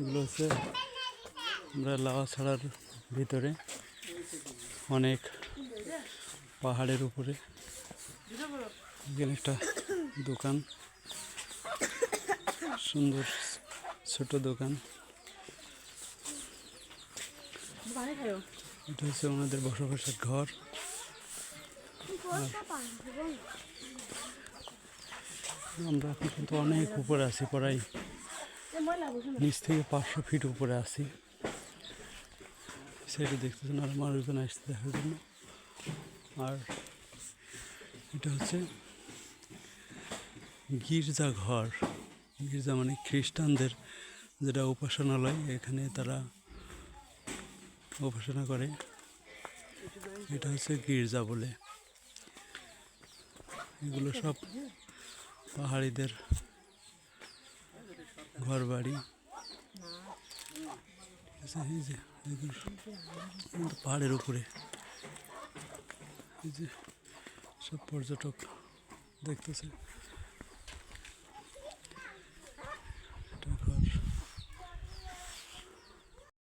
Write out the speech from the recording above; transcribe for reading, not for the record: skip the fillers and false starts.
এগুলো হচ্ছে আমরা লাউয়াছড়ার ভিতরে অনেক পাহাড়ের উপরে এখানে একটা দোকান, সুন্দর ছোট দোকান। এটা হচ্ছে ওনাদের বসবাসের ঘর। আমরা এখন কিন্তু অনেক উপরে আছি, প্রায় নিচ থেকে 500 ফিট উপরে আছি। সেটা দেখতেছেন আর মানুষজন আসছে দেখার জন্য। আর এটা হচ্ছে গির্জা ঘর। গির্জা মানে খ্রিস্টানদের যেটা উপাসনালয়, এখানে তারা উপাসনা করে। এটা হচ্ছে গির্জা বলে। এগুলো সব পাহাড়িদের ঘর বাড়ি। এই যে পাহাড়ের উপরে এই যে সব পর্যটক দেখতেছে।